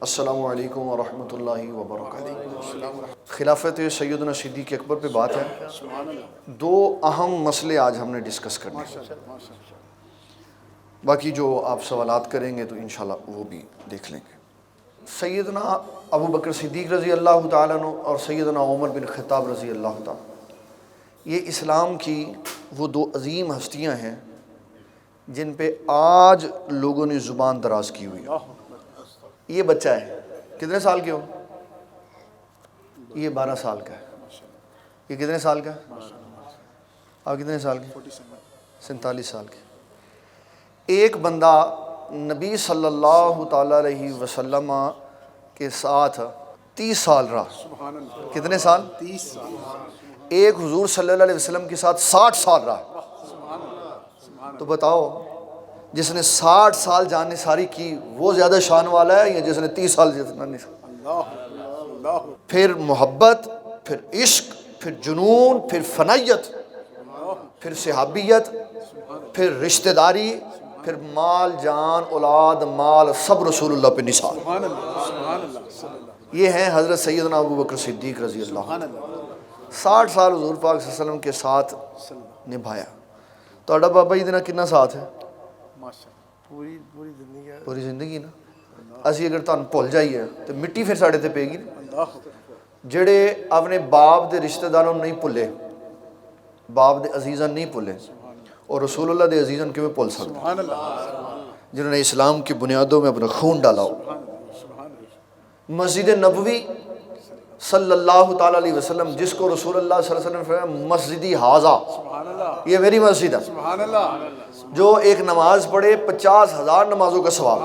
السلام علیکم ورحمۃ اللہ وبرکاتہ۔ خلافت سیدنا صدیق اکبر پہ بات ہے۔ دو اہم مسئلے آج ہم نے ڈسکس کرنے ہیں، باقی جو آپ سوالات کریں گے تو انشاءاللہ وہ بھی دیکھ لیں گے۔ سیدنا ابو بکر صدیق رضی اللہ تعالیٰ عنہ اور سیدنا عمر بن خطاب رضی اللہ تعالیٰ، یہ اسلام کی وہ دو عظیم ہستیاں ہیں جن پہ آج لوگوں نے زبان دراز کی ہوئی ہے۔ یہ بچہ ہے، کتنے سال کے ہو؟ یہ 12 سال کا ہے۔ یہ کتنے سال کا ہے؟ آپ کتنے سال کے؟ 47 سال کے۔ ایک بندہ نبی صلی اللہ تعالیٰ علیہ وسلم کے ساتھ 30 سال رہا۔ کتنے سال؟ 30 سال۔ ایک حضور صلی اللہ علیہ وسلم کے ساتھ 60 سال رہا۔ تو بتاؤ، جس نے 60 سال جان ساری کی وہ زیادہ شان والا ہے یا جس نے 30 سال جتنا نہیں؟ پھر محبت، پھر عشق، پھر جنون، پھر فنیت، پھر صحابیت، پھر رشتہ داری، پھر مال جان اولاد مال سب رسول اللہ پہ نثار۔ یہ ہیں حضرت سیدنا ابو بکر صدیق رضی اللہ عنہ۔ 60 سال حضور پاک صلی اللہ علیہ وسلم کے ساتھ نبھایا۔ تو اڈا بابا جی دینا کتنا ساتھ ہے؟ پوری زندگی نا۔ اسی اگر تہن بھول جائیے تو مٹی پھر ساڑے تے پے گی نا۔ جڑے اپنے باپ دے رشتہ داروں نہیں بھولے، باپ دے عزیزاں نہیں بھولے، اور رسول اللہ دے عزیزاں کیوں بھول سکتے؟ جنہوں نے اسلام کی بنیادوں میں اپنا خون ڈالا ہو۔ مسجد نبوی صلی اللہ تعالیٰ علیہ وسلم، جس کو رسول اللہ صلی اللہ علیہ وسلم نے فرمایا مسجدی حاضہ، یہ میری مسجد ہے، جو ایک نماز پڑھے 50,000 نمازوں کا ثواب،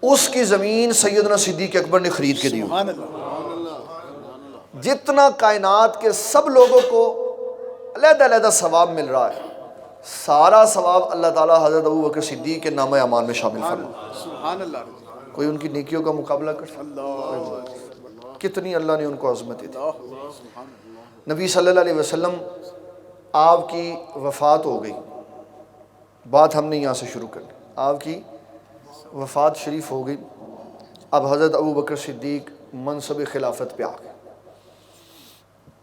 اس کی زمین سیدنا صدیق اکبر نے خرید کے دی۔ جتنا کائنات کے سب لوگوں کو علیحدہ علیحدہ ثواب مل رہا ہے، سارا ثواب اللہ تعالیٰ حضرت ابو بکر صدیق کے نامہ اعمال میں شامل فرما۔ کوئی ان کی نیکیوں کا مقابلہ کر سکتا؟ کتنی اللہ نے ان کو عظمت دی۔ نبی صلی اللہ علیہ وسلم آپ کی وفات ہو گئی، بات ہم نے یہاں سے شروع کرنی۔ آپ کی وفات شریف ہو گئی، اب حضرت ابو بکر صدیق منصب خلافت پہ آ گئے۔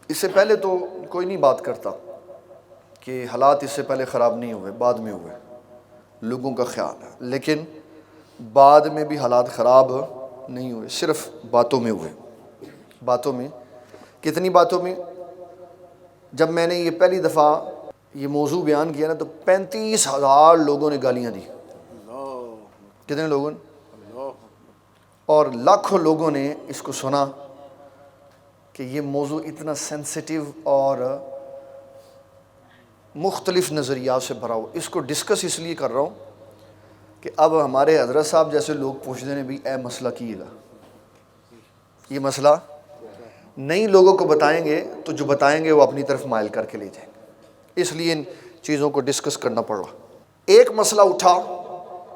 اس سے پہلے تو کوئی نہیں بات کرتا کہ حالات اس سے پہلے خراب نہیں ہوئے، بعد میں ہوئے، لوگوں کا خیال ہے، لیکن بعد میں بھی حالات خراب نہیں ہوئے، صرف باتوں میں ہوئے۔ باتوں میں کتنی باتوں میں؟ جب میں نے یہ پہلی دفعہ یہ موضوع بیان کیا نا تو 35,000 لوگوں نے گالیاں دی۔ کتنے لوگوں نے؟ اور لاکھوں لوگوں نے اس کو سنا کہ یہ موضوع اتنا سینسیٹیو اور مختلف نظریات سے بھرا ہو۔ اس کو ڈسکس اس لیے کر رہا ہوں کہ اب ہمارے حضرت صاحب جیسے لوگ پوچھتے ہیں بھی اے مسئلہ کیے گا، یہ مسئلہ نئی لوگوں کو بتائیں گے تو جو بتائیں گے وہ اپنی طرف مائل کر کے لے جائیں گے، اس لیے ان چیزوں کو ڈسکس کرنا پڑ رہا۔ ایک مسئلہ اٹھا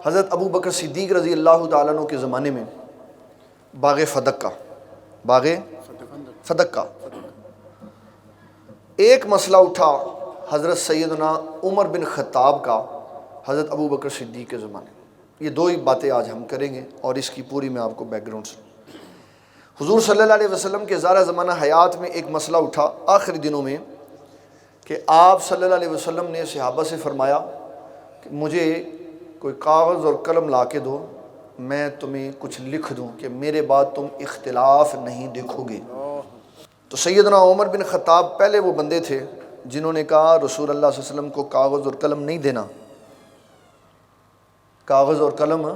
حضرت ابو بکر صدیق رضی اللہ تعالیٰ عنہ کے زمانے میں، باغ فدق کا، باغ فدق کا ایک مسئلہ اٹھا حضرت سیدنا عمر بن خطاب کا حضرت ابو بکر صدیق کے زمانے میں۔ یہ دو ہی باتیں آج ہم کریں گے اور اس کی پوری میں آپ کو بیک گراؤنڈ سے۔ حضور صلی اللہ علیہ وسلم کے زارہ زمانہ حیات میں ایک مسئلہ اٹھا آخری دنوں میں کہ آپ صلی اللہ علیہ وسلم نے صحابہ سے فرمایا کہ مجھے کوئی کاغذ اور قلم لا کے دو، میں تمہیں کچھ لکھ دوں کہ میرے بعد تم اختلاف نہیں دیکھو گے۔ تو سیدنا عمر بن خطاب پہلے وہ بندے تھے جنہوں نے کہا رسول اللہ صلی اللہ علیہ وسلم کو کاغذ اور قلم نہیں دینا، کاغذ اور قلم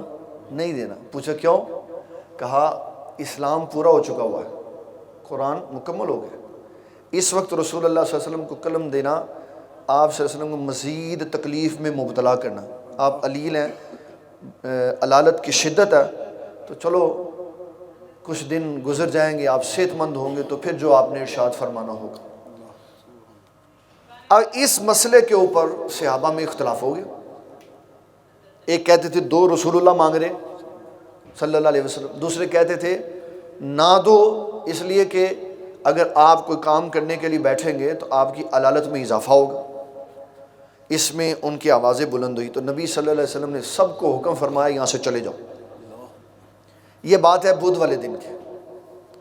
نہیں دینا۔ پوچھا کیوں؟ کہا اسلام پورا ہو چکا ہوا ہے، قرآن مکمل ہو گیا، اس وقت رسول اللہ صلی اللہ علیہ وسلم کو قلم دینا آپ صلی اللہ علیہ وسلم کو مزید تکلیف میں مبتلا کرنا۔ آپ علیل ہیں، علالت کی شدت ہے، تو چلو کچھ دن گزر جائیں گے، آپ صحت مند ہوں گے تو پھر جو آپ نے ارشاد فرمانا ہوگا۔ اب اس مسئلے کے اوپر صحابہ میں اختلاف ہو گیا۔ ایک کہتے تھے دو رسول اللہ مانگ رہے صلی اللہ علیہ وسلم، دوسرے کہتے تھے نہ دو اس لیے کہ اگر آپ کوئی کام کرنے کے لیے بیٹھیں گے تو آپ کی علالت میں اضافہ ہوگا۔ اس میں ان کی آوازیں بلند ہوئی تو نبی صلی اللہ علیہ وسلم نے سب کو حکم فرمایا یہاں سے چلے جاؤ۔ یہ بات ہے بدھ والے دن کی.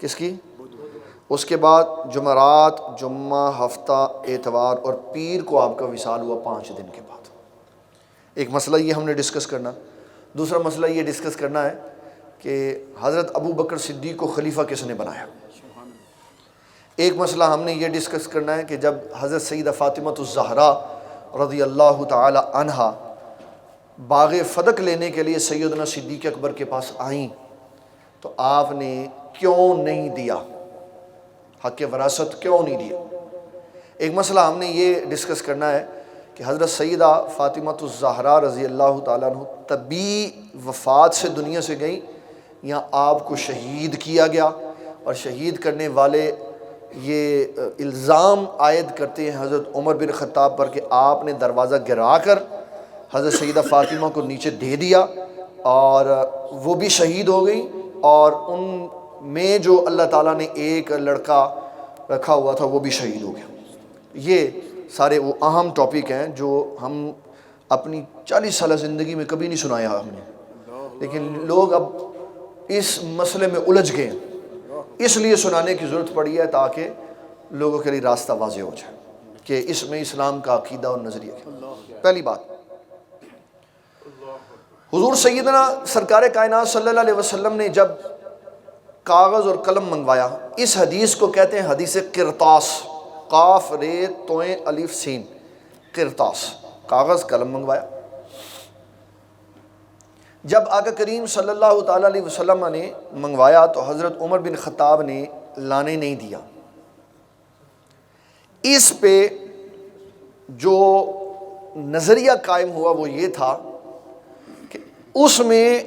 کس کی؟ اس کے بعد جمعرات، جمعہ، ہفتہ، اتوار اور پیر کو آپ کا وصال ہوا 5 دن کے بعد. ایک مسئلہ یہ ہم نے ڈسکس کرنا. دوسرا مسئلہ یہ ڈسکس کرنا ہے کہ حضرت ابو بکر صدیق کو خلیفہ کس نے بنایا. ایک مسئلہ ہم نے یہ ڈسکس کرنا ہے کہ جب حضرت سیدہ فاطمہ الزہرا رضی اللہ تعالی عنہا باغ فدق لینے کے لیے سیدنا صدیق اکبر کے پاس آئیں تو آپ نے کیوں نہیں دیا، حق وراثت کیوں نہیں دیا. ایک مسئلہ ہم نے یہ ڈسکس کرنا ہے کہ حضرت سیدہ فاطمہ الزہرا رضی اللہ تعالیٰ عنہ طبی وفات سے دنیا سے گئیں یا آپ کو شہید کیا گیا، اور شہید کرنے والے یہ الزام عائد کرتے ہیں حضرت عمر بن خطاب پر کہ آپ نے دروازہ گرا کر حضرت سیدہ فاطمہ کو نیچے دے دیا اور وہ بھی شہید ہو گئی، اور ان میں جو اللہ تعالیٰ نے ایک لڑکا رکھا ہوا تھا وہ بھی شہید ہو گیا. یہ سارے وہ اہم ٹاپک ہیں جو ہم اپنی 40 سالہ زندگی میں کبھی نہیں سنایا ہم نے، لیکن لوگ اب اس مسئلے میں الجھ گئے ہیں، اس لیے سنانے کی ضرورت پڑی ہے تاکہ لوگوں کے لیے راستہ واضح ہو جائے کہ اس میں اسلام کا عقیدہ اور نظریہ ہے. پہلی بات، حضور سیدنا سرکار کائنات صلی اللہ علیہ وسلم نے جب کاغذ اور قلم منگوایا، اس حدیث کو کہتے ہیں حدیث قرطاس، قاف رے توئیں الف سین، قرطاس، کاغذ قلم منگوایا. جب آقا کریم صلی اللہ تعالیٰ علیہ وسلم نے منگوایا تو حضرت عمر بن خطاب نے لانے نہیں دیا. اس پہ جو نظریہ قائم ہوا وہ یہ تھا کہ اس میں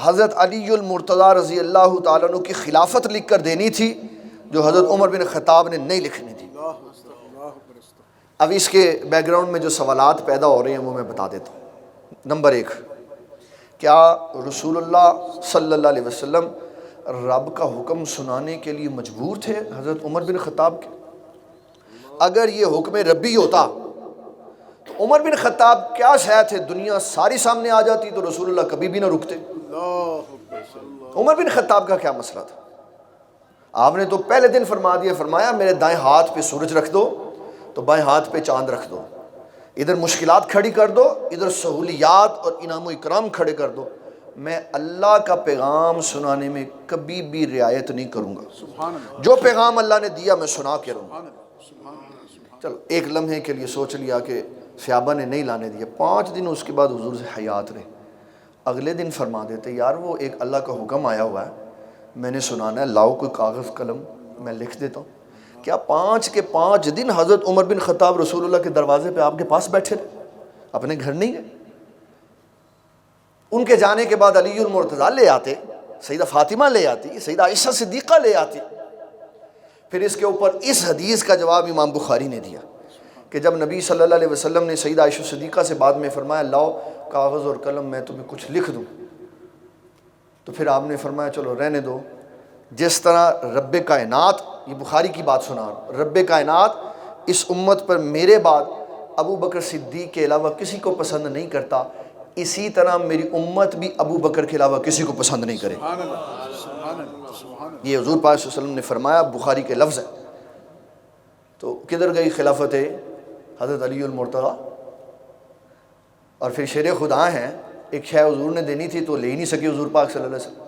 حضرت علی المرتضیٰ رضی اللہ تعالیٰ عنہ کی خلافت لکھ کر دینی تھی جو حضرت عمر بن خطاب نے نہیں لکھنی تھی. اب اس کے بیک گراؤنڈ میں جو سوالات پیدا ہو رہے ہیں وہ میں بتا دیتا ہوں. نمبر 1، کیا رسول اللہ صلی اللہ علیہ وسلم رب کا حکم سنانے کے لیے مجبور تھے حضرت عمر بن خطاب کے؟ اگر یہ حکم ربی ہوتا تو عمر بن خطاب کیا شاید تھے، دنیا ساری سامنے آ جاتی تو رسول اللہ کبھی بھی نہ رکتے. عمر بن خطاب کا کیا مسئلہ تھا؟ آپ نے تو پہلے دن فرمایا میرے دائیں ہاتھ پہ سورج رکھ دو تو بائیں ہاتھ پہ چاند رکھ دو، ادھر مشکلات کھڑی کر دو، ادھر سہولیات اور انعام و اکرام کھڑے کر دو. میں اللہ کا پیغام سنانے میں کبھی بھی رعایت نہیں کروں گا، جو پیغام اللہ نے دیا میں سنا کے رہوں گا. چلو ایک لمحے کے لیے سوچ لیا کہ صحابہ نے نہیں لانے دیا. 5 دن اس کے بعد حضور سے حیات رہے. اگلے دن فرما دیتے یار وہ ایک اللہ کا حکم آیا ہوا ہے، میں نے سنانا ہے، لاؤ کوئی کاغذ قلم میں لکھ دیتا ہوں. کیا 5 کے 5 دن حضرت عمر بن خطاب رسول اللہ کے دروازے پہ آپ کے پاس بیٹھے رہے، اپنے گھر نہیں گئے؟ ان کے جانے کے بعد علی المرتضیٰ لے آتے، سیدہ فاطمہ لے آتی، سیدہ عائشہ صدیقہ لے آتی. پھر اس کے اوپر اس حدیث کا جواب امام بخاری نے دیا کہ جب نبی صلی اللہ علیہ وسلم نے سیدہ عائشہ صدیقہ سے بعد میں فرمایا لاؤ کاغذ اور قلم میں تمہیں کچھ لکھ دوں، تو پھر آپ نے فرمایا چلو رہنے دو. جس طرح رب کائنات، یہ بخاری کی بات سنا، رب کائنات اس امت پر میرے بعد ابو بکر صدیق کے علاوہ کسی کو پسند نہیں کرتا، اسی طرح میری امت بھی ابو بکر کے علاوہ کسی کو پسند نہیں کرے. یہ حضور پاک صلی اللہ علیہ وسلم نے فرمایا، بخاری کے لفظ ہے. تو کدھر گئی خلافت حضرت علی المرتضیٰ؟ اور پھر شیر خدا ہیں، ایک شے حضور نے دینی تھی تو لے ہی نہیں سکے حضور پاک صلی اللہ علیہ وسلم.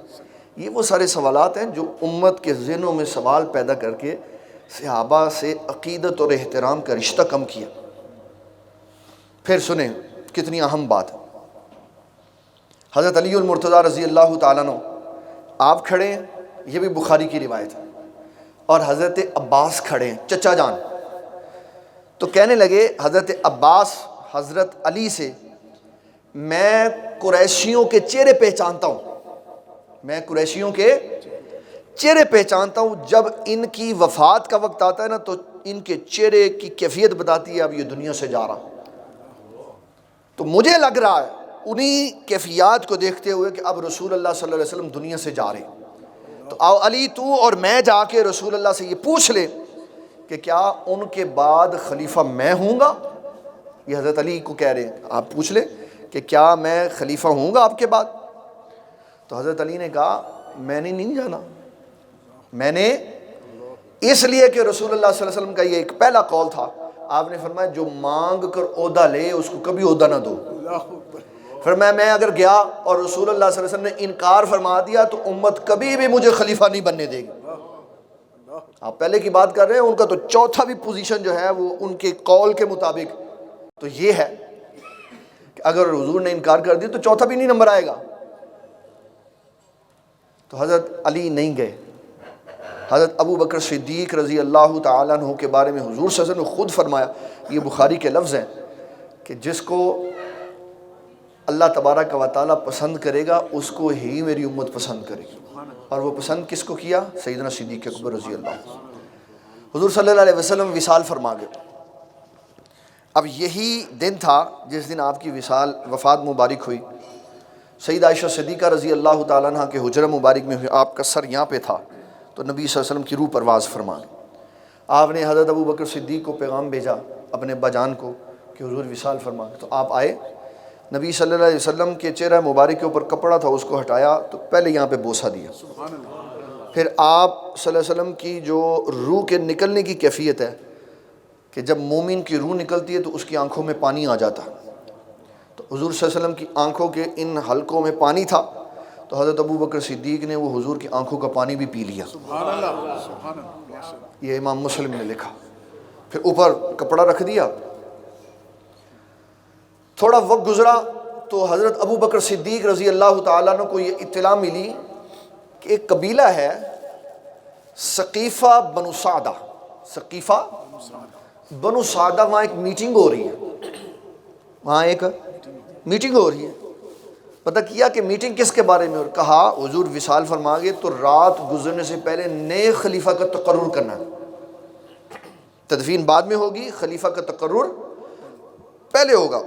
یہ وہ سارے سوالات ہیں جو امت کے ذہنوں میں سوال پیدا کر کے صحابہ سے عقیدت اور احترام کا رشتہ کم کیا. پھر سنیں کتنی اہم بات ہے. حضرت علی المرتضیٰ رضی اللہ تعالیٰ عنہ آپ کھڑے ہیں، یہ بھی بخاری کی روایت ہے، اور حضرت عباس کھڑے ہیں، چچا جان. تو کہنے لگے حضرت عباس حضرت علی سے، میں قریشیوں کے چہرے پہچانتا ہوں، میں قریشیوں کے چہرے پہچانتا ہوں، جب ان کی وفات کا وقت آتا ہے نا تو ان کے چہرے کی کیفیت بتاتی ہے اب یہ دنیا سے جا رہا. تو مجھے لگ رہا ہے انہی کیفیات کو دیکھتے ہوئے کہ اب رسول اللہ صلی اللہ علیہ وسلم دنیا سے جا رہے ہیں. تو آؤ علی تو اور میں جا کے رسول اللہ سے یہ پوچھ لیں کہ کیا ان کے بعد خلیفہ میں ہوں گا. یہ حضرت علی کو کہہ رہے ہیں، آپ پوچھ لیں کہ کیا میں خلیفہ ہوں گا آپ کے بعد. تو حضرت علی نے کہا میں نے نہیں جانا، میں نے اس لیے کہ رسول اللہ صلی اللہ علیہ وسلم کا یہ ایک پہلا قول تھا، آپ نے فرمایا جو مانگ کر عہدہ لے اس کو کبھی عہدہ نہ دو۔ فرمایا میں اگر گیا اور رسول اللہ صلی اللہ علیہ وسلم نے انکار فرما دیا تو امت کبھی بھی مجھے خلیفہ نہیں بننے دے گی۔ آپ پہلے کی بات کر رہے ہیں، ان کا تو چوتھا بھی پوزیشن جو ہے وہ ان کے قول کے مطابق تو یہ ہے کہ اگر حضور نے انکار کر دیا تو چوتھا بھی نہیں نمبر آئے گا۔ تو حضرت علی نہیں گئے، حضرت ابو بکر صدیق رضی اللہ تعالیٰ عنہ کے بارے میں حضور صلی اللہ علیہ وسلم نے خود فرمایا، یہ بخاری کے لفظ ہیں کہ جس کو اللہ تبارک و تعالیٰ پسند کرے گا اس کو ہی میری امت پسند کرے گی، اور وہ پسند کس کو کیا؟ سیدنا صدیق اکبر رضی اللہ عنہ۔ حضور صلی اللہ علیہ وسلم وصال فرما گئے۔ اب یہی دن تھا جس دن آپ کی وفات مبارک ہوئی۔ سید عائشہ صدیقہ رضی اللہ تعالیٰ عنہ کے حجرہ مبارک میں ہوئی، آپ کا سر یہاں پہ تھا تو نبی صلی اللہ علیہ وسلم کی روح پرواز فرما گئی۔ آپ نے حضرت ابو بکر صدیق کو پیغام بھیجا اپنے ابا جان کو کہ حضور وصال فرما گئے، تو آپ آئے، نبی صلی اللہ علیہ وسلم کے چہرہ مبارک کے اوپر کپڑا تھا اس کو ہٹایا تو پہلے یہاں پہ بوسہ دیا، پھر آپ صلی اللہ علیہ وسلم کی جو روح کے نکلنے کی کیفیت ہے کہ جب مومن کی روح نکلتی ہے تو اس کی آنکھوں میں پانی آ جاتا، تو حضور صلی اللہ علیہ وسلم کی آنکھوں کے ان حلقوں میں پانی تھا، تو حضرت ابو بکر صدیق نے وہ حضور کی آنکھوں کا پانی بھی پی لیا۔ یہ امام مسلم نے لکھا۔ پھر اوپر کپڑا رکھ دیا، تھوڑا وقت گزرا تو حضرت ابو بکر صدیق رضی اللہ تعالیٰ عنہ کو یہ اطلاع ملی کہ ایک قبیلہ ہے ثقیفہ بنو سعدہ، ثقیفہ بنو سعدہ، وہاں ایک میٹنگ ہو رہی ہے، وہاں ایک میٹنگ ہو رہی ہے۔ پتہ کیا کہ میٹنگ کس کے بارے میں، اور کہا حضور وصال فرما گئے تو رات گزرنے سے پہلے نئے خلیفہ کا تقرر کرنا ہے، تدفین بعد میں ہوگی، خلیفہ کا تقرر پہلے ہوگا۔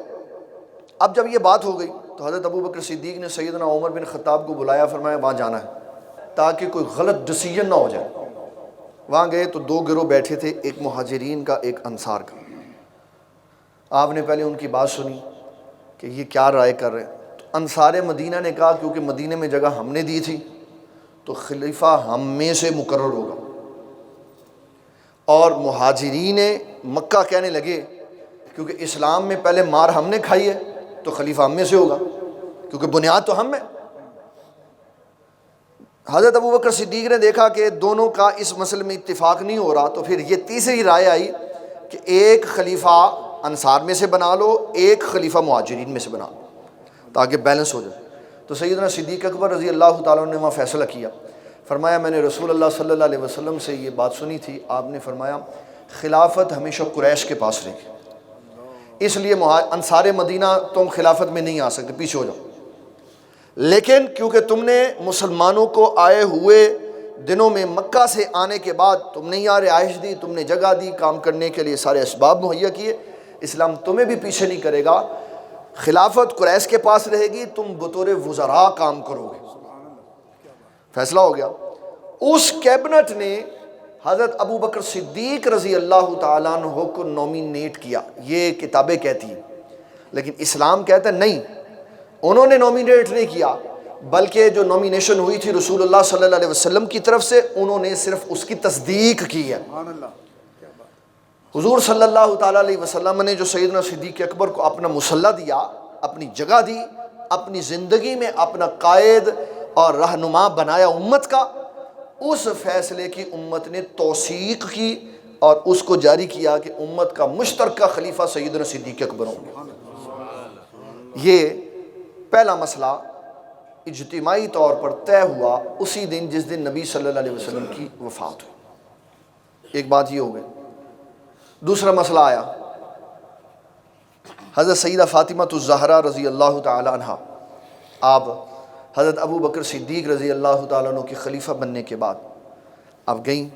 اب جب یہ بات ہو گئی تو حضرت ابو بکر صدیق نے سیدنا عمر بن خطاب کو بلایا، فرمایا وہاں جانا ہے تاکہ کوئی غلط ڈیسیژن نہ ہو جائے۔ وہاں گئے تو دو گروہ بیٹھے تھے، ایک مہاجرین کا ایک انصار کا۔ آپ نے پہلے ان کی بات سنی کہ یہ کیا رائے کر رہے ہیں، تو انصار مدینہ نے کہا کیونکہ مدینہ میں جگہ ہم نے دی تھی تو خلیفہ ہم میں سے مقرر ہوگا، اور مہاجرین مکہ کہنے لگے کیونکہ اسلام میں پہلے مار ہم نے کھائی ہے تو خلیفہ ہم میں سے ہوگا کیونکہ بنیاد تو ہم ہے۔ حضرت ابو بکر صدیق نے دیکھا کہ دونوں کا اس مسئلے میں اتفاق نہیں ہو رہا، تو پھر یہ تیسری رائے آئی کہ ایک خلیفہ انصار میں سے بنا لو، ایک خلیفہ مہاجرین میں سے بنا لو تاکہ بیلنس ہو جائے۔ تو سیدنا صدیق اکبر رضی اللہ تعالیٰ عنہ نے وہاں فیصلہ کیا، فرمایا میں نے رسول اللہ صلی اللہ علیہ وسلم سے یہ بات سنی تھی، آپ نے فرمایا خلافت ہمیشہ قریش کے پاس رہے گی، اس لیے انصار مدینہ تم خلافت میں نہیں آ سکتے، پیچھے ہو جاؤ، لیکن کیونکہ تم نے مسلمانوں کو آئے ہوئے دنوں میں مکہ سے آنے کے بعد تم نے یہاں رہائش دی، تم نے جگہ دی، کام کرنے کے لیے سارے اسباب مہیا کیے، اسلام تمہیں بھی پیچھے نہیں کرے گا، خلافت قریش کے پاس رہے گی، تم بطور وزراء کام کرو گے۔ فیصلہ ہو گیا۔ اس کیبنٹ نے حضرت ابو بکر صدیق رضی اللہ تعالیٰ عنہ کو نومینیٹ کیا، یہ کتابیں کہتی ہیں، لیکن اسلام کہتا ہے نہیں، انہوں نے نومینیٹ نہیں کیا، بلکہ جو نومینیشن ہوئی تھی رسول اللہ صلی اللہ علیہ وسلم کی طرف سے، انہوں نے صرف اس کی تصدیق کی ہے۔ حضور صلی اللہ تعالیٰ علیہ وسلم نے جو سیدنا صدیق اکبر کو اپنا مسلح دیا، اپنی جگہ دی، اپنی زندگی میں اپنا قائد اور رہنما بنایا امت کا، اس فیصلے کی امت نے توثیق کی اور اس کو جاری کیا کہ امت کا مشترکہ خلیفہ سیدنا صدیق اکبر ہوں گے۔ یہ پہلا مسئلہ اجتماعی طور پر طے ہوا اسی دن جس دن نبی صلی اللہ علیہ وسلم کی وفات ہوئی۔ ایک بات یہ ہو گئی۔ دوسرا مسئلہ آیا، حضرت سیدہ فاطمہ الزہرا رضی اللہ تعالی عنہ، آپ حضرت ابو بکر صدیق رضی اللہ تعالیٰ عنہ کے خلیفہ بننے کے بعد آپ گئیں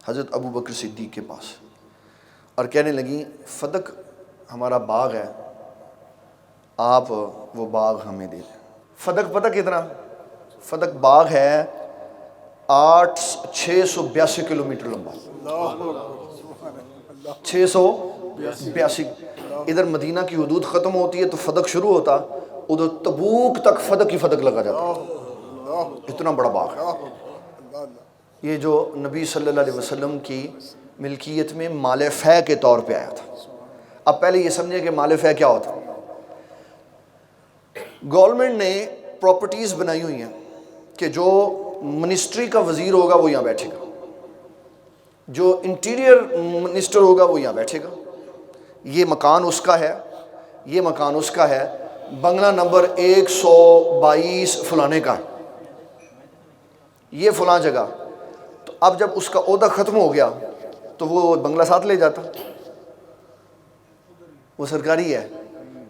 حضرت ابو بکر صدیق کے پاس اور کہنے لگیں فدق ہمارا باغ ہے، آپ وہ باغ ہمیں دے دیں۔ فدق پتہ کتنا؟ فدق باغ ہے 682 کلومیٹر لمبا، 682۔ ادھر مدینہ کی حدود ختم ہوتی ہے تو فدق شروع ہوتا، ادھر تبوک تک فدق ہی فدق لگا جاتا۔ اتنا بڑا باغ ہے یہ جو نبی صلی اللہ علیہ وسلم کی ملکیت میں مال فے کے طور پہ آیا تھا۔ اب پہلے یہ سمجھیں کہ مال فے کیا ہوتا ہے۔ گورنمنٹ نے پراپرٹیز بنائی ہوئی ہیں کہ جو منسٹری کا وزیر ہوگا وہ یہاں بیٹھے گا، جو انٹیریئر منسٹر ہوگا وہ یہاں بیٹھے گا، یہ مکان اس کا ہے، یہ مکان اس کا ہے، بنگلہ نمبر 122 فلانے کا ہے، یہ فلاں جگہ۔ تو اب جب اس کا عہدہ ختم ہو گیا تو وہ بنگلہ ساتھ لے جاتا، وہ سرکاری ہے۔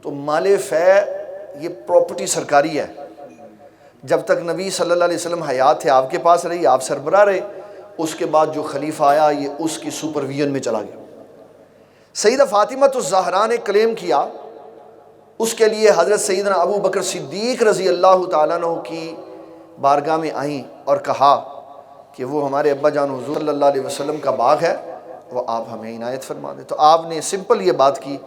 تو مال فے یہ پراپرٹی سرکاری ہے۔ جب تک نبی صلی اللہ علیہ وسلم حیات تھے آپ کے پاس رہی، آپ سربراہ رہے، اس کے بعد جو خلیفہ آیا یہ اس کی سپرویژن میں چلا گیا۔ سیدہ فاطمہ الزہرا نے کلیم کیا، اس کے لیے حضرت سیدنا ابو بکر صدیق رضی اللہ تعالیٰ عنہ کی بارگاہ میں آئیں اور کہا کہ وہ ہمارے ابا جان حضور صلی اللہ علیہ وسلم کا باغ ہے، وہ آپ ہمیں عنایت فرما دیں۔ تو آپ نے سمپل یہ بات کی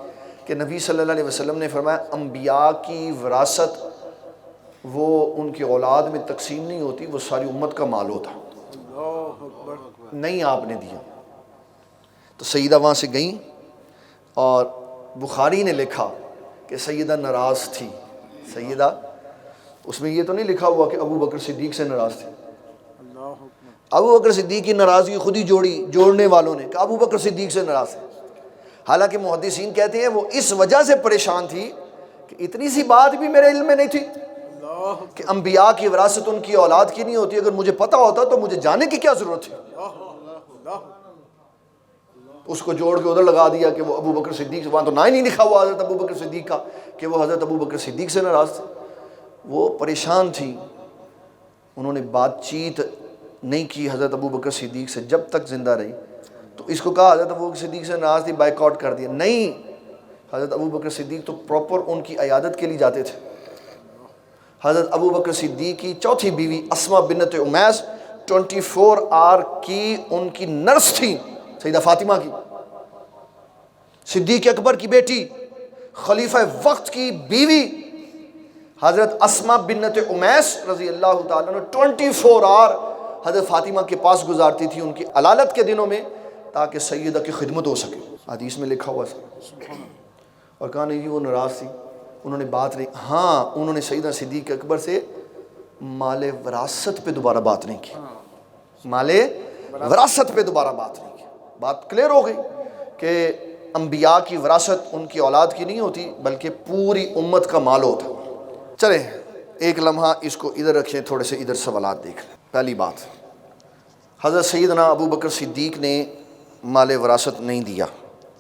کہ نبی صلی اللہ علیہ وسلم نے فرمایا انبیاء کی وراثت وہ ان کی اولاد میں تقسیم نہیں ہوتی، وہ ساری امت کا مال ہوتا، نہیں آپ نے دیا۔ تو سیدہ وہاں سے گئیں اور بخاری نے لکھا کہ سیدہ ناراض تھی۔ سیدہ اس میں یہ تو نہیں لکھا ہوا کہ ابو بکر صدیق سے ناراض تھی، ابو بکر صدیق کی ناراضگی خود ہی جوڑنے والوں نے کہ ابو بکر صدیق سے ناراض ہے۔ حالانکہ محدثین کہتے ہیں وہ اس وجہ سے پریشان تھی کہ اتنی سی بات بھی میرے علم میں نہیں تھی کہ انبیاء کی وراثت ان کی اولاد کی نہیں ہوتی، اگر مجھے پتہ ہوتا تو مجھے جانے کی کیا ضرورت تھی۔ اس کو جوڑ کے ادھر لگا دیا کہ وہ ابو بکر صدیق سے، وہاں تو نہ ہی نہیں لکھا ہوا حضرت ابو بکر صدیق کا کہ وہ حضرت ابو بکر صدیق سے ناراض تھے۔ وہ پریشان تھی، انہوں نے بات چیت نہیں کی حضرت ابو بکر صدیق سے جب تک زندہ رہی۔ تو اس کو کہا حضرت ابو بکر صدیق سے ناراض تھی، بائیک آؤٹ کر دیا۔ نہیں، حضرت ابو بکر صدیق تو پراپر ان کی عیادت کے لیے جاتے تھے۔ حضرت ابو بکر صدیق کی چوتھی بیوی اسماء بنت امیس 24 آور کی ان کی نرس تھی، سیدہ فاطمہ کی، صدیق اکبر کی بیٹی، خلیفہ وقت کی بیوی حضرت اسماء بنت امیس رضی اللہ تعالیٰ عنہ 24 آور حضرت فاطمہ کے پاس گزارتی تھی ان کی علالت کے دنوں میں، تاکہ سیدہ کی خدمت ہو سکے۔ حدیث میں لکھا ہوا ہے۔ اور کہا نہیں جی وہ ناراض تھی، انہوں نے بات نہیں، ہاں انہوں نے سیدہ صدیق اکبر سے مال وراثت پہ دوبارہ بات نہیں کی، مال وراثت پہ دوبارہ بات نہیں کی۔ بات کلیئر ہو گئی کہ انبیاء کی وراثت ان کی اولاد کی نہیں ہوتی بلکہ پوری امت کا مال ہوتا۔ چلیں ایک لمحہ اس کو ادھر رکھیں، تھوڑے سے ادھر سوالات دیکھ لیں۔ پہلی بات، حضرت سیدنا ابو بکر صدیق نے مال وراثت نہیں دیا،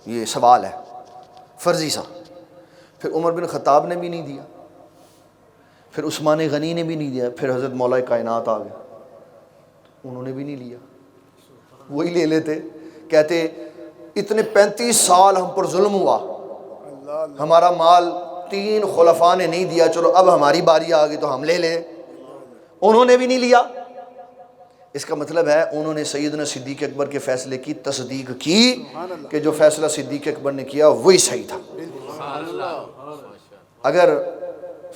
یہ سوال ہے فرضی سا۔ پھر عمر بن خطاب نے بھی نہیں دیا، پھر عثمان غنی نے بھی نہیں دیا، پھر حضرت مولا کائنات آ گئے، انہوں نے بھی نہیں لیا، وہی لے لیتے۔ کہتے اتنے 35 سال ہم پر ظلم ہوا، ہمارا مال 3 خلفاء نے نہیں دیا، چلو اب ہماری باری آ گئی تو ہم لے لیں، انہوں نے بھی نہیں لیا۔ اس کا مطلب ہے انہوں نے سیدنا صدیق اکبر کے فیصلے کی تصدیق کی کہ جو فیصلہ صدیق اکبر نے کیا وہی صحیح تھا۔ اگر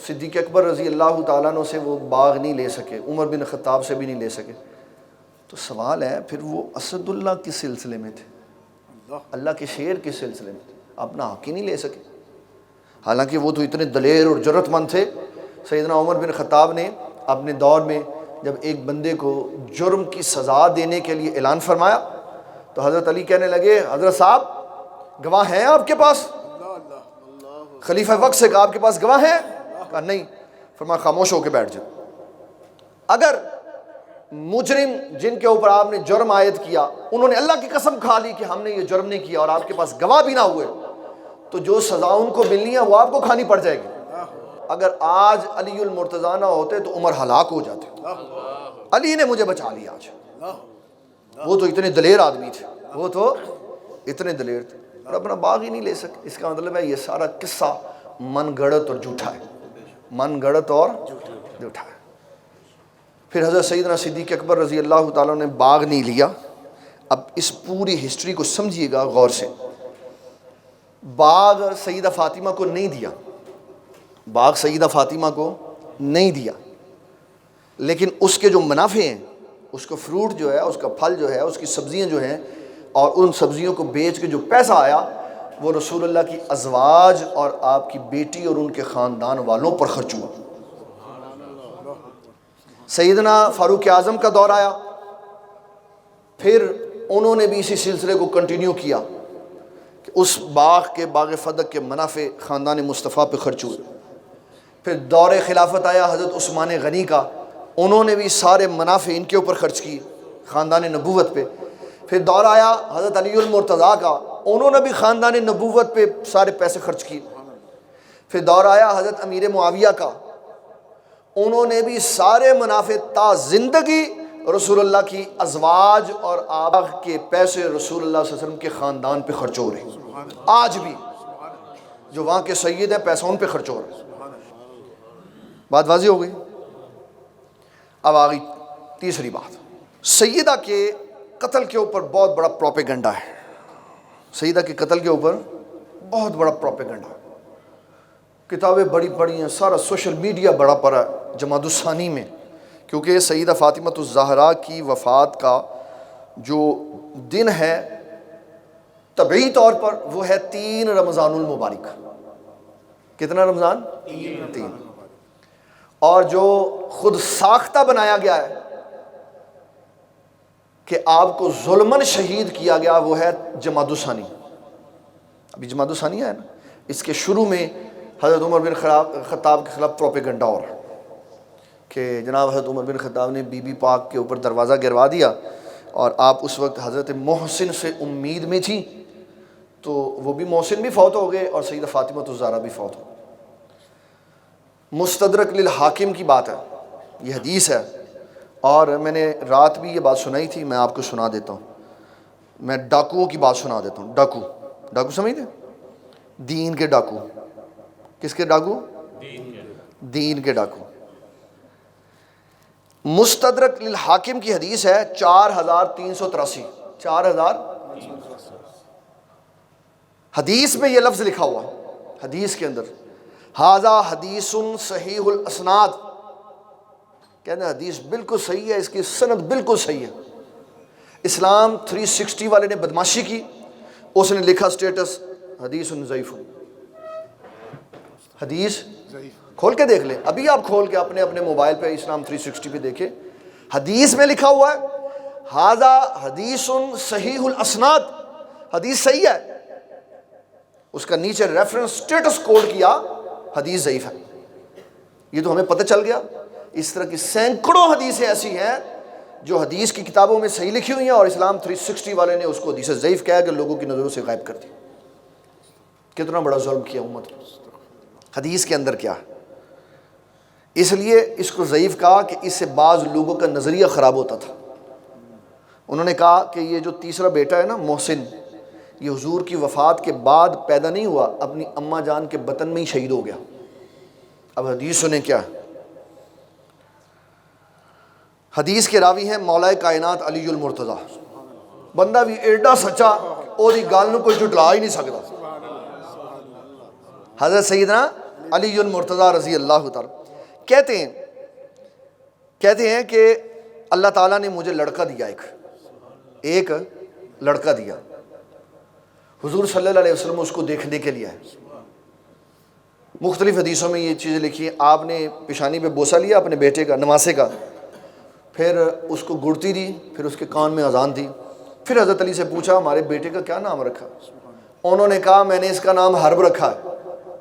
صدیق اکبر رضی اللہ تعالیٰ عنہ سے وہ باغ نہیں لے سکے، عمر بن خطاب سے بھی نہیں لے سکے، تو سوال ہے پھر وہ اسد اللہ کس سلسلے میں تھے، اللہ کے شیر کس سلسلے میں تھے، اپنا حق ہی نہیں لے سکے۔ حالانکہ وہ تو اتنے دلیر اور جرأت مند تھے۔ سیدنا عمر بن خطاب نے اپنے دور میں جب ایک بندے کو جرم کی سزا دینے کے لیے اعلان فرمایا تو حضرت علی کہنے لگے حضرت صاحب گواہ ہیں آپ کے پاس؟ خلیفہ وقت سے کہا آپ کے پاس گواہ ہیں؟ کہا نہیں۔ فرمایا خاموش ہو کے بیٹھ جاؤ۔ اگر مجرم جن کے اوپر آپ نے جرم عائد کیا انہوں نے اللہ کی قسم کھا لی کہ ہم نے یہ جرم نہیں کیا اور آپ کے پاس گواہ بھی نہ ہوئے تو جو سزا ان کو ملنی ہے وہ آپ کو کھانی پڑ جائے گی۔ اگر آج علی المرتضیٰ نہ ہوتے تو عمر ہلاک ہو جاتے۔ علی نے مجھے بچا لیا آج، وہ تو اتنے دلیر آدمی تھے، وہ تو اتنے دلیر تھے اور اپنا باغ ہی نہیں لے سکے۔ اس کا مطلب ہے یہ سارا قصہ من گڑت اور جھوٹا ہے، من گڑت اور جھوٹا ہے۔ پھر حضرت سیدنا صدیق اکبر رضی اللہ تعالیٰ نے باغ نہیں لیا۔ اب اس پوری ہسٹری کو سمجھیے گا غور سے۔ باغ سیدہ فاطمہ کو نہیں دیا، باغ سیدہ فاطمہ کو نہیں دیا، لیکن اس کے جو منافع ہیں، اس کا فروٹ جو ہے، اس کا پھل جو ہے، اس کی سبزیاں جو ہیں، اور ان سبزیوں کو بیچ کے جو پیسہ آیا وہ رسول اللہ کی ازواج اور آپ کی بیٹی اور ان کے خاندان والوں پر خرچ ہوا۔ سیدنا فاروق اعظم کا دور آیا، پھر انہوں نے بھی اسی سلسلے کو کنٹینیو کیا کہ اس باغ فدق کے منافع خاندان مصطفیٰ پہ خرچ ہوئے۔ پھر دور خلافت آیا حضرت عثمان غنی کا، انہوں نے بھی سارے منافع ان کے اوپر خرچ کیے خاندان نبوت پہ۔ پھر دور آیا حضرت علی المرتضیٰ کا، انہوں نے بھی خاندان نبوت پہ سارے پیسے خرچ کیے۔ پھر دور آیا حضرت امیر معاویہ کا، انہوں نے بھی سارے منافع تا زندگی رسول اللہ کی ازواج اور آپ کے پیسے رسول اللہ صلی اللہ علیہ وسلم کے خاندان پہ خرچ ہو رہے ہیں۔ آج بھی جو وہاں کے سید ہیں پیسہ ان پہ خرچ ہو رہا ہے۔ بات واضح ہو گئی؟ اب آگئی تیسری بات، سیدہ کے قتل کے اوپر بہت بڑا پروپیگنڈا ہے۔ سیدہ کے قتل کے اوپر بہت بڑا پروپیگنڈا ہے، کتابیں بڑی پڑھی ہیں، سارا سوشل میڈیا بڑا پڑا ہے جمادی الثانی میں، کیونکہ سیدہ فاطمۃ الزہرا کی وفات کا جو دن ہے طبعی طور پر وہ ہے 3 رمضان المبارک۔ کتنا رمضان؟ 3۔ اور جو خود ساختہ بنایا گیا ہے کہ آپ کو ظلماً شہید کیا گیا وہ ہے جمادی الثانی۔ ابھی جمادی الثانی ہے نا، اس کے شروع میں حضرت عمر بن خطاب کے خلاف پروپیگنڈا ہو رہا ہے کہ جناب حضرت عمر بن خطاب نے بی بی پاک کے اوپر دروازہ گروا دیا، اور آپ اس وقت حضرت محسن سے امید میں تھی، تو وہ بھی محسن بھی فوت ہو گئے اور سیدہ فاطمۃ الزہرا بھی فوت ہو گئے۔ مستدرک للحاکم کی بات ہے، یہ حدیث ہے، اور میں نے رات بھی یہ بات سنائی تھی، میں آپ کو سنا دیتا ہوں۔ میں ڈاکوؤں کی بات سنا دیتا ہوں۔ ڈاکو سمجھتے ہیں؟ دین کے ڈاکو۔ کس کے ڈاکو؟ دین کے ڈاکو۔ مستدرک للحاکم کی حدیث ہے 4383۔ 4000 حدیث میں یہ لفظ لکھا ہوا، حدیث کے اندر ھذا حدیث صحیح الاسناد، کہتے ہیں حدیث بالکل صحیح ہے، اس کی سند بالکل صحیح ہے۔ اسلام 360 والے نے بدماشی کی، اس نے لکھا سٹیٹس حدیث ضعیف۔ حدیث کھول کے دیکھ لیں، ابھی آپ کھول کے اپنے موبائل پہ اسلام 360 پہ دیکھیں، حدیث میں لکھا ہوا ہے ھذا حدیث صحیح الاسناد، حدیث صحیح ہے، اس کا نیچے ریفرنس سٹیٹس کوڈ کیا حدیث ضعیف ہے۔ یہ تو ہمیں پتہ چل گیا۔ اس طرح کی سینکڑوں حدیثیں ایسی ہیں جو حدیث کی کتابوں میں صحیح لکھی ہوئی ہیں، اور اسلام 360 والے نے اس کو حدیث ضعیف کہا کہ لوگوں کی نظروں سے غائب کر دی۔ کتنا بڑا ظلم کیا امت کو۔ حدیث کے اندر کیا ہے، اس لیے اس کو ضعیف کہا کہ اس سے بعض لوگوں کا نظریہ خراب ہوتا تھا۔ انہوں نے کہا کہ یہ جو تیسرا بیٹا ہے نا محسن، یہ حضور کی وفات کے بعد پیدا نہیں ہوا، اپنی اماں جان کے بطن میں ہی شہید ہو گیا۔ اب حدیث سنیں کیا ہے۔ حدیث کے راوی ہیں مولا کائنات علی المرتضیٰ، بندہ بھی ایڈا سچا اور گل نو کوئی جھٹلا ہی نہیں سکتا۔ حضرت سیدنا علی المرتضیٰ رضی اللہ تعالی کہتے ہیں کہ اللہ تعالیٰ نے مجھے لڑکا دیا، ایک لڑکا دیا۔ حضور صلی اللہ علیہ وسلم اس کو دیکھنے کے لیے آئے۔ مختلف حدیثوں میں یہ چیزیں لکھی ہیں، آپ نے پیشانی پہ بوسہ لیا اپنے بیٹے کا، نواسے کا، پھر اس کو گڑتی دی، پھر اس کے کان میں اذان دی، پھر حضرت علی سے پوچھا ہمارے بیٹے کا کیا نام رکھا؟ انہوں نے کہا میں نے اس کا نام حرب رکھا ہے،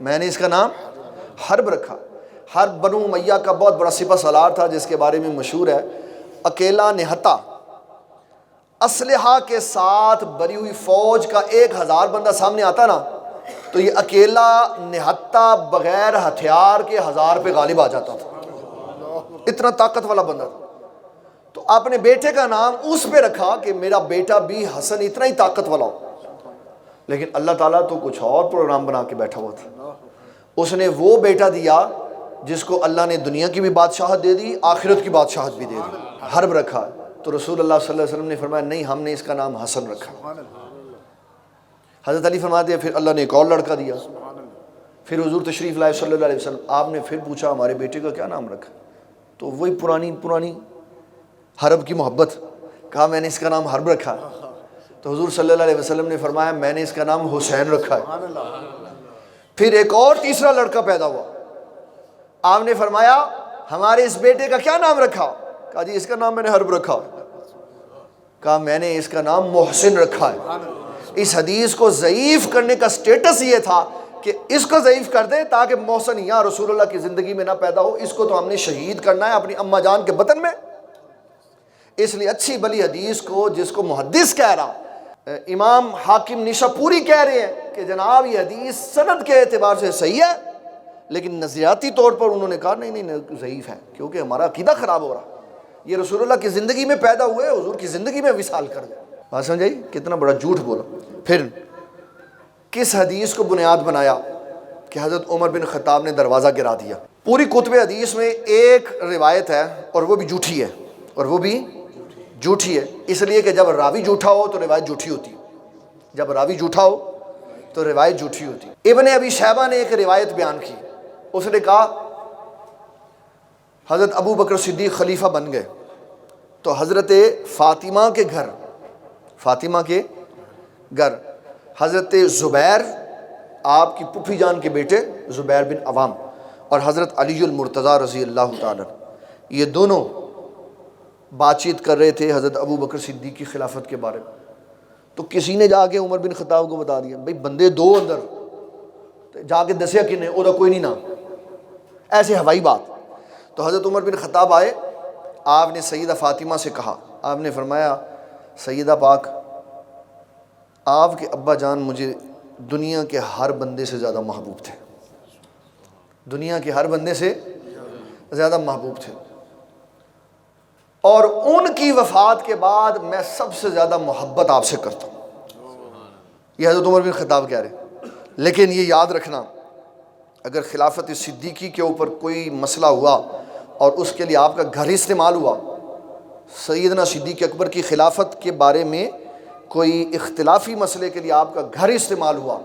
میں نے اس کا نام حرب رکھا۔ حرب بنو امیہ کا بہت بڑا سپہ سالار تھا، جس کے بارے میں مشہور ہے اکیلا نہتا اسلحہ کے ساتھ بری ہوئی فوج کا 1000 بندہ سامنے آتا نا، تو یہ اکیلا نہتا بغیر ہتھیار کے 1000 پہ غالب آ جاتا تھا، اتنا طاقت والا بندہ تھا۔ تو اپنے بیٹے کا نام اس پہ رکھا کہ میرا بیٹا بھی حسن اتنا ہی طاقت والا ہو۔ لیکن اللہ تعالیٰ تو کچھ اور پروگرام بنا کے بیٹھا ہوا تھا، اس نے وہ بیٹا دیا جس کو اللہ نے دنیا کی بھی بادشاہت دے دی، آخرت کی بادشاہت بھی دے دی، حرب رکھا۔ تو رسول اللہ صلی اللہ علیہ وسلم نے فرمایا نہیں، ہم نے اس کا نام حسن رکھا۔ حضرت علی فرماتے ہیں پھر اللہ نے ایک اور لڑکا دیا، پھر حضور تشریف لائے صلی اللہ علیہ وسلم، آپ نے پھر پوچھا ہمارے بیٹے کا کیا نام رکھا؟ تو وہی پرانی حرب کی محبت، کہا میں نے اس کا نام حرب رکھا. تو حضور صلی اللہ علیہ وسلم نے فرمایا میں نے اس کا نام حسین رکھا ہے. پھر ایک اور تیسرا لڑکا پیدا ہوا، آپ نے فرمایا ہمارے اس بیٹے کا کیا نام رکھا؟ کہا جی اس کا نام میں نے حرب رکھا. کہا میں نے اس کا نام محسن رکھا ہے. اس حدیث کو ضعیف کرنے کا سٹیٹس یہ تھا کہ اس کو ضعیف کر دیں تاکہ محسن یہاں رسول اللہ کی زندگی میں نہ پیدا ہو، اس کو تو ہم نے شہید کرنا ہے اپنی اماں جان کے بطن میں. اس لیے اچھی بلی حدیث کو، جس کو محدث کہہ رہا، امام حاکم نیشاپوری کہہ رہے ہیں کہ جناب یہ حدیث سند کے اعتبار سے صحیح ہے، لیکن نظریاتی طور پر انہوں نے کہا نہیں ضعیف ہے، کیونکہ ہمارا عقیدہ خراب ہو رہا. یہ رسول اللہ کی زندگی میں پیدا ہوئے، حضور کی زندگی میں وصال کر گئے. بات سمجھائی؟ کتنا بڑا جھوٹ بولا. پھر کس حدیث کو بنیاد بنایا کہ حضرت عمر بن خطاب نے دروازہ گرا دیا؟ پوری کتب حدیث میں ایک روایت ہے اور وہ بھی جھوٹی ہے، اس لیے کہ جب راوی جھوٹا ہو تو روایت جھوٹی ہوتی ہے. جب راوی جھوٹا ہو تو روایت جھوٹی ہوتی ہے. ابن ابی شیبہ نے ایک روایت بیان کی، اس نے کہا حضرت ابو بکر صدیق خلیفہ بن گئے تو حضرت فاطمہ کے گھر حضرت زبیر، آپ کی پھوپھی جان کے بیٹے زبیر بن عوام، اور حضرت علی المرتضیٰ رضی اللہ تعالیٰ، یہ دونوں بات چیت کر رہے تھے حضرت ابو بکر صدیق کی خلافت کے بارے میں. تو کسی نے جا کے عمر بن خطاب کو بتا دیا بھئی بندے دو اندر، جا کے دسیا کنے او دا کوئی نہیں نا، ایسے ہوائی بات. تو حضرت عمر بن خطاب آئے، آپ نے سیدہ فاطمہ سے کہا، آپ نے فرمایا سیدہ پاک آپ کے ابا جان مجھے دنیا کے ہر بندے سے زیادہ محبوب تھے، دنیا کے ہر بندے سے زیادہ محبوب تھے، اور ان کی وفات کے بعد میں سب سے زیادہ محبت آپ سے کرتا ہوں. یہ حضرت عمر بن خطاب کہہ رہے ہیں. لیکن یہ یاد رکھنا، اگر خلافت صدیقی کے اوپر کوئی مسئلہ ہوا اور اس کے لیے آپ کا گھر استعمال ہوا، سیدنا صدیق اکبر کی خلافت کے بارے میں کوئی اختلافی مسئلے کے لیے آپ کا گھر استعمال ہوا،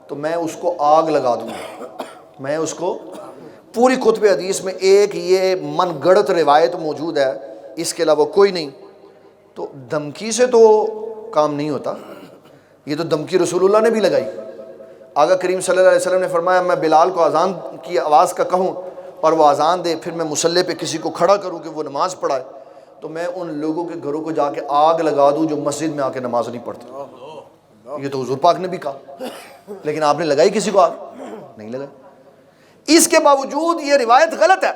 تو میں اس کو آگ لگا دوں گا. میں اس کو، پوری کتب حدیث میں ایک یہ من گڑت روایت موجود ہے، اس کے علاوہ کوئی نہیں. تو دھمکی سے تو کام نہیں ہوتا، یہ تو دھمکی رسول اللہ نے بھی لگائی. آقا کریم صلی اللہ علیہ وسلم نے فرمایا میں بلال کو اذان کی آواز کا کہوں اور وہ اذان دے، پھر میں مصلی پہ کسی کو کھڑا کروں کہ وہ نماز پڑھائے، تو میں ان لوگوں کے گھروں کو جا کے آگ لگا دوں جو مسجد میں آ کے نماز نہیں پڑھتے. یہ تو حضور پاک نے بھی کہا، لیکن آپ نے لگائی کسی کو آگ؟ نہیں لگائی. اس کے باوجود یہ روایت غلط ہے،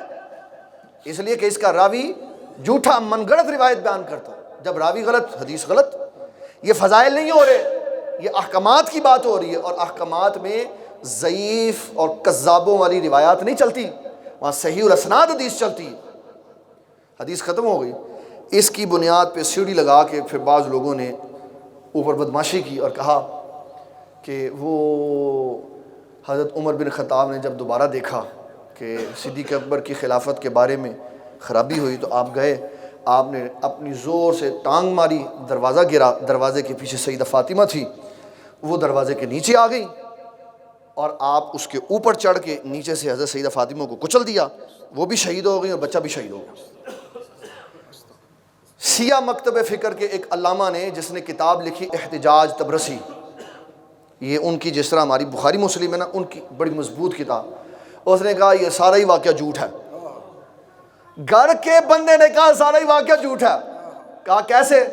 اس لیے کہ اس کا راوی جھوٹا من گڑت روایت بیان کرتا ہے. جب راوی غلط، حدیث غلط. یہ فضائل نہیں ہو رہے، یہ احکامات کی بات ہو رہی ہے، اور احکامات میں ضعیف اور کذابوں والی روایات نہیں چلتی، وہاں صحیح الاسناد حدیث چلتی ہے. حدیث ختم ہو گئی. اس کی بنیاد پہ سیڑھی لگا کے پھر بعض لوگوں نے اوپر بدماشی کی اور کہا کہ وہ حضرت عمر بن خطاب نے جب دوبارہ دیکھا کہ صدیق اکبر کی خلافت کے بارے میں خرابی ہوئی تو آپ گئے، آپ نے اپنی زور سے ٹانگ ماری، دروازہ گرا. دروازے کے پیچھے سیدہ فاطمہ تھی، وہ دروازے کے نیچے آ گئی اور آپ اس کے اوپر چڑھ کے نیچے سے حضرت سیدہ فاطمہ کو کچل دیا. وہ بھی شہید ہو گئی اور بچہ بھی شہید ہو گیا. سیاہ مکتب فکر کے ایک علامہ نے، جس نے کتاب لکھی احتجاج تبرسی، یہ ان کی جس طرح ہماری بخاری مسلم ہے نا، ان کی بڑی مضبوط کتاب، اس نے کہا یہ سارا ہی واقعہ جھوٹ ہے. گھر کے بندے نے کہا سارا ہی واقعہ جھوٹ ہے. کہا کیسے؟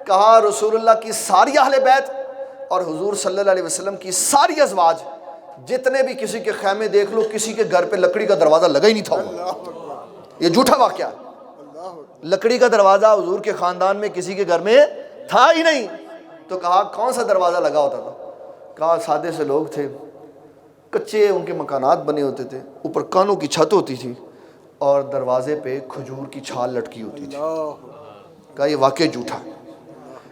کہا رسول اللہ کی ساری اہل بیت اور حضور صلی اللہ علیہ وسلم کی ساری ازواج، جتنے بھی کسی کے خیمے دیکھ لو، کسی کے گھر پہ لکڑی کا دروازہ لگا ہی نہیں تھا. یہ جھوٹا واقعہ ہے. لکڑی کا دروازہ حضور کے خاندان میں کسی کے گھر میں تھا ہی نہیں. تو کہا کون سا دروازہ لگا ہوتا تھا؟ کہا سادے سے لوگ تھے، کچے ان کے مکانات بنے ہوتے تھے، اوپر کانوں کی چھت ہوتی تھی اور دروازے پہ کھجور کی چھال لٹکی ہوتی تھی. کہا یہ واقعہ جھوٹا.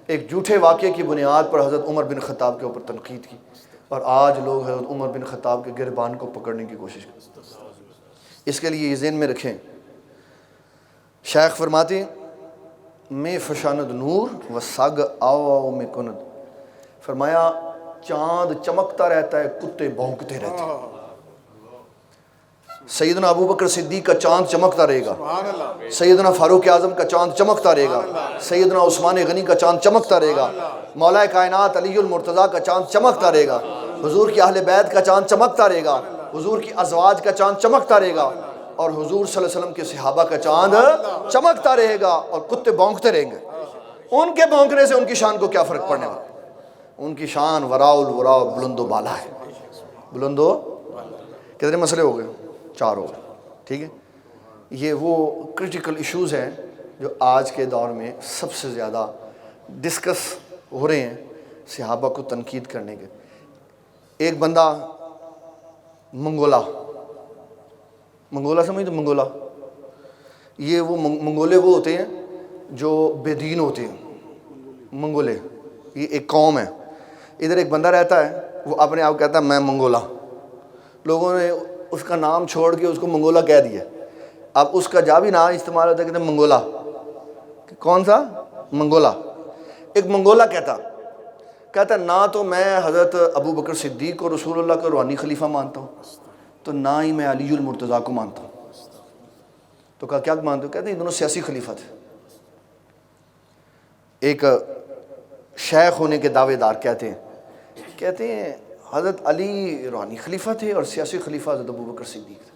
ایک جھوٹے واقعے کی بنیاد پر حضرت عمر بن خطاب کے اوپر تنقید کی، اور آج لوگ حضرت عمر بن خطاب کے گربان کو پکڑنے کی کوشش کرتے ہیں. اس کے لیے یہ ذہن میں رکھیں، شیخ فرماتے ہیں میں فشاند نور و سگ آو میں کند، فرمایا چاند چمکتا رہتا ہے، کتے بھونکتے رہتے ہیں. سیدنا ابو بکر صدیق کا چاند چمکتا رہے گا، سیدنا فاروق اعظم کا چاند چمکتا رہے گا، سیدنا عثمان غنی کا چاند چمکتا رہے گا، مولا کائنات علی المرتضیٰ کا چاند چمکتا رہے گا، حضور کی اہل بیت کا چاند چمکتا رہے گا، حضور کی ازواج کا چاند چمکتا رہے گا، اور حضور صلی اللہ علیہ وسلم کے صحابہ کا چاند چمکتا رہے گا، اور کتے بھونکتے رہیں گے۔ ان کے بھونکنے سے ان کی شان کو کیا فرق پڑنے والا؟ ان کی شان وراء الوراء بلند و بالا ہے، بلند و کتنے مسئلے ہو گئے؟ 4 ہو گئے، ٹھیک ہے۔ یہ وہ کرٹیکل ایشوز ہیں جو آج کے دور میں سب سے زیادہ ڈسکس ہو رہے ہیں صحابہ کو تنقید کرنے کے۔ ایک بندہ منگولا سمجھ تو منگولا، یہ وہ منگولے وہ ہوتے ہیں جو بے دین ہوتے ہیں، منگولے یہ ایک قوم ہے۔ ادھر ایک بندہ رہتا ہے، وہ اپنے آپ کہتا ہے میں منگولا، لوگوں نے اس کا نام چھوڑ کے اس کو منگولا کہہ دیا۔ اب اس کا جا بھی نام استعمال ہوتا ہے، کہتے ہیں منگولا۔ کون سا منگولا؟ ایک منگولا کہتا نہ تو میں حضرت ابو بکر صدیق کو رسول اللہ کا روحانی خلیفہ مانتا ہوں، تو نہ ہی میں علی المرتضیٰ کو مانتا ہوں۔ تو کہا کیا مانتے ہو؟ کہتے ہیں یہ دونوں سیاسی خلیفہ تھے۔ ایک شیخ ہونے کے دعوے دار کہتے ہیں حضرت علی روحانی خلیفہ تھے اور سیاسی خلیفہ حضرت ابو بکر صدیق تھے۔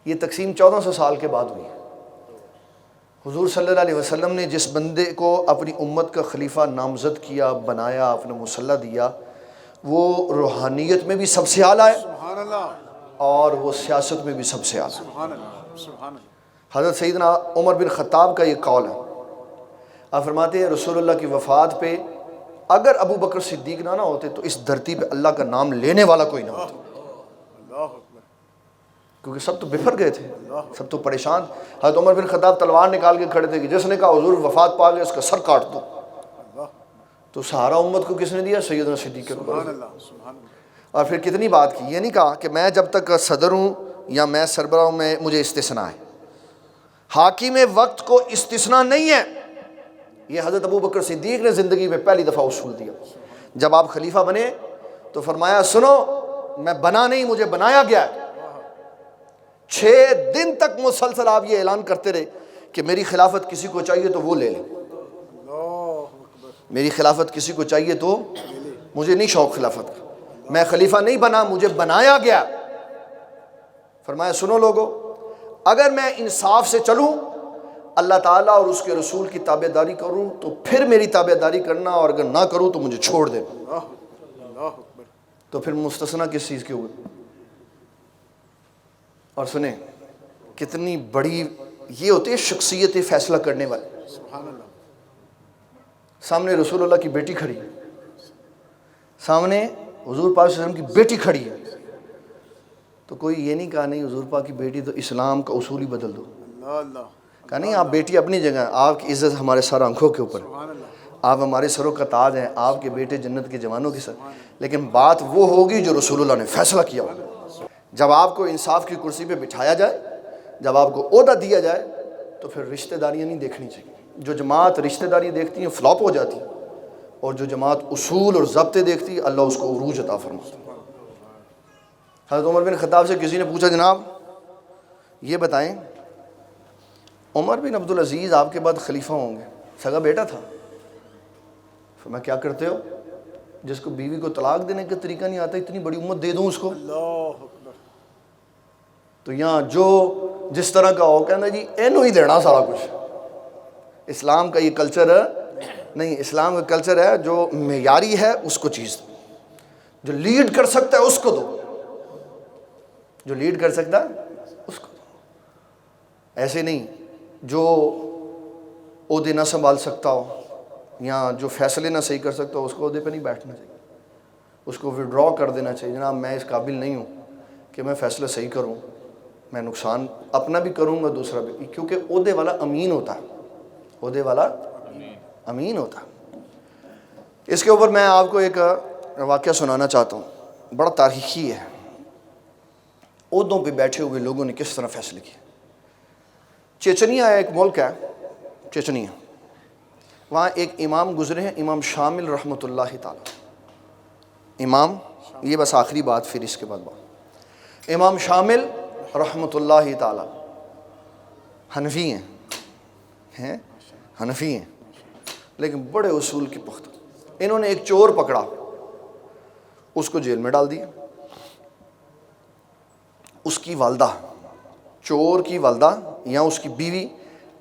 یہ تقسیم 1400 سال کے بعد ہوئی۔ حضور صلی اللہ علیہ وسلم نے جس بندے کو اپنی امت کا خلیفہ نامزد کیا، بنایا، اپنا مسلح دیا، وہ روحانیت میں بھی سب سے اعلیٰ ہے اور وہ سیاست میں بھی سب سے اعلیٰ ہے۔ حضرت سیدنا عمر بن خطاب کا یہ قول ہے، آپ فرماتے ہیں رسول اللہ کی وفات پہ اگر ابو بکر صدیق نہ ہوتے تو اس دھرتی پہ اللہ کا نام لینے والا کوئی نہ ہوتا، کیونکہ سب تو بفر گئے تھے، سب تو پریشان۔ حضرت عمر بن خطاب تلوار نکال کے کھڑے تھے کہ جس نے کہا حضور وفات پا گئے اس کا سر کاٹ دو، تو سہارا امت کو کس نے دیا؟ سیدنا صدیق اکبر۔ اور پھر کتنی بات کی، یہ نہیں کہا کہ میں جب تک صدر ہوں یا میں سربراہ ہوں میں مجھے استثناء ہے۔ حاکم وقت کو استثناء نہیں ہے، یہ حضرت ابو بکر صدیق نے زندگی میں پہلی دفعہ اصول دیا۔ جب آپ خلیفہ بنے تو فرمایا سنو میں بنا نہیں، مجھے بنایا گیا ہے۔ 6 دن تک مسلسل آپ یہ اعلان کرتے رہے کہ میری خلافت کسی کو چاہیے تو وہ لے لے، میری خلافت کسی کو چاہیے تو، مجھے نہیں شوق خلافت کا، میں خلیفہ نہیں بنا، مجھے بنایا گیا۔ فرمایا سنو لوگو، اگر میں انصاف سے چلوں، اللہ تعالیٰ اور اس کے رسول کی تابعداری کروں تو پھر میری تابعداری کرنا، اور اگر نہ کروں تو مجھے چھوڑ دینا۔ تو پھر مستثنیٰ کس چیز کے ہوئے؟ اور سنیں کتنی بڑی یہ ہوتی ہے شخصیت فیصلہ کرنے والے۔ سامنے رسول اللہ کی بیٹی کھڑی ہے، سامنے حضور پاک صلی اللہ علیہ وسلم کی بیٹی کھڑی ہے، تو کوئی یہ نہیں کہا نہیں حضور پاک کی بیٹی تو اسلام کا اصول ہی بدل دو، کہا نہیں آپ بیٹی اپنی جگہ، آپ کی عزت ہمارے سر آنکھوں کے اوپر، آپ ہمارے سروں کا تاج ہیں، آپ کے بیٹے جنت کے جوانوں کی سر، لیکن بات وہ ہوگی جو رسول اللہ نے فیصلہ کیا ہوگا۔ جب آپ کو انصاف کی کرسی پہ بٹھایا جائے، جب آپ کو عہدہ دیا جائے، تو پھر رشتہ داریاں نہیں دیکھنی چاہیے۔ جو جماعت رشتہ داری دیکھتی ہیں فلاپ ہو جاتی ہے، اور جو جماعت اصول اور ضابطے دیکھتی ہے اللہ اس کو عروج عطا فرماتا ہے۔ حضرت عمر بن خطاب سے کسی نے پوچھا جناب یہ بتائیں عمر بن عبدالعزیز آپ کے بعد خلیفہ ہوں گے، سگا بیٹا تھا، فرمایا کیا کرتے ہو؟ جس کو بیوی کو طلاق دینے کا طریقہ نہیں آتا اتنی بڑی امت دے دوں اس کو؟ تو یہاں جو جس طرح کا ہو کہنا جی اینو ہی دینا سارا کچھ۔ اسلام کا یہ کلچر نہیں، اسلام کا کلچر ہے جو معیاری ہے اس کو چیز دو، جو لیڈ کر سکتا ہے اس کو دو، جو لیڈ کر سکتا ہے اس کو دو۔ ایسے نہیں جو عہدے نہ سنبھال سکتا ہو یا جو فیصلے نہ صحیح کر سکتا ہو اس کو عہدے پہ نہیں بیٹھنا چاہیے، اس کو وڈرا کر دینا چاہیے۔ جناب میں اس قابل نہیں ہوں کہ میں فیصلہ صحیح کروں، میں نقصان اپنا بھی کروں گا دوسرا بھی، کیونکہ عہدے والا امین ہوتا ہے، عہدے والا امین ہوتا ہے۔ اس کے اوپر میں آپ کو ایک واقعہ سنانا چاہتا ہوں، بڑا تاریخی ہے، عہدوں پہ بیٹھے ہوئے لوگوں نے کس طرح فیصلے کیے۔ چیچنیا ایک ملک ہے، چیچنیا، وہاں ایک امام گزرے ہیں، امام شامل رحمۃ اللہ تعالی، امام، یہ بس آخری بات پھر اس کے بعد بات، امام شامل رحمۃ اللہ تعالی حنفی ہیں حنفی ہیں لیکن بڑے اصول کی پختہ. انہوں نے ایک چور پکڑا, اس کو جیل میں ڈال دیا. اس کی والدہ, چور کی والدہ یا اس کی بیوی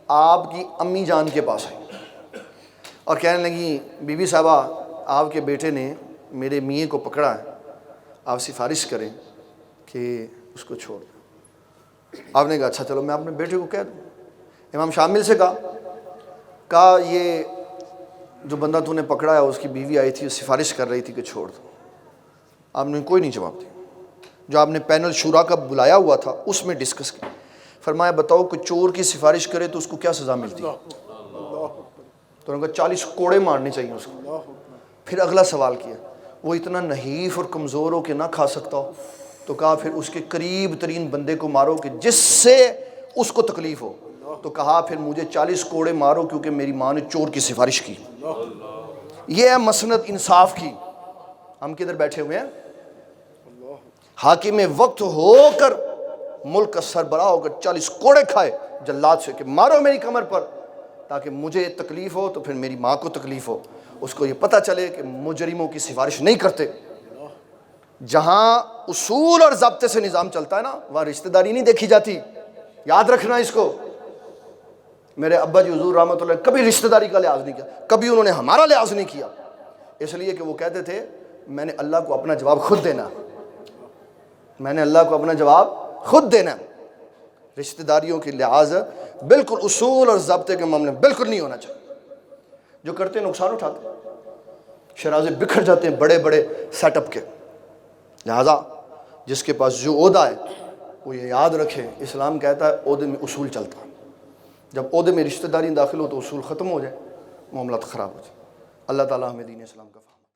آپ کی امی جان کے پاس آئی اور کہنے لگی بی بی صاحبہ آپ کے بیٹے نے میرے میاں کو پکڑا ہے, آپ سفارش کریں کہ اس کو چھوڑ دیں. آپ نے کہا اچھا چلو میں اپنے بیٹے کو کہہ دوں. امام شامل سے کہا یہ جو بندہ تو نے پکڑا ہے اس کی بیوی آئی تھی, سفارش کر رہی تھی کہ چھوڑ دو. آپ نے کوئی نہیں جواب دیا. جو آپ نے پینل شورا کا بلایا ہوا تھا اس میں ڈسکس کیا. فرمایا بتاؤ کہ چور کی سفارش کرے تو اس کو کیا سزا ملتی ہے؟ تو انہوں نے کہا 40 کوڑے مارنے چاہیے اس کو. پھر اگلا سوال کیا, وہ اتنا نحیف اور کمزور ہو کہ نہ کھا سکتا ہو, تو کہا پھر اس کے قریب ترین بندے کو مارو کہ جس سے اس کو تکلیف ہو. تو کہا پھر مجھے 40 کوڑے مارو کیونکہ میری ماں نے چور کی سفارش کی. یہ ہے مسند انصاف کی. ہم کدھر بیٹھے ہوئے ہیں؟ حاکم وقت ہو کر ملک کا سربراہ ہو کر 40 کوڑے کھائے جلاد سے کہ مارو میری کمر پر تاکہ مجھے تکلیف ہو تو پھر میری ماں کو تکلیف ہو. اس کو یہ پتہ چلے کہ مجرموں کی سفارش نہیں کرتے. جہاں اصول اور ضابطے سے نظام چلتا ہے نا وہاں رشتہ داری نہیں دیکھی جاتی. یاد رکھنا اس کو. میرے ابا جی حضور رحمۃ اللہ کبھی رشتہ داری کا لحاظ نہیں کیا, کبھی انہوں نے ہمارا لحاظ نہیں کیا, اس لیے کہ وہ کہتے تھے میں نے اللہ کو اپنا جواب خود دینا, میں نے اللہ کو اپنا جواب خود دینا. رشتہ داریوں کی لحاظ بالکل اصول اور ضابطے کے معاملے میں بالکل نہیں ہونا چاہیے. جو کرتے نقصان اٹھاتے, شرازے بکھر جاتے ہیں بڑے بڑے سیٹ اپ کے. لہذا جس کے پاس جو عہدہ ہے وہ یہ یاد رکھے, اسلام کہتا ہے عہدے میں اصول چلتا ہے. جب عہدے میں رشتہ داری داخل ہو تو اصول ختم ہو جائے, معاملات خراب ہو جائے. اللہ تعالیٰ ہمیں دین اسلام کا فہم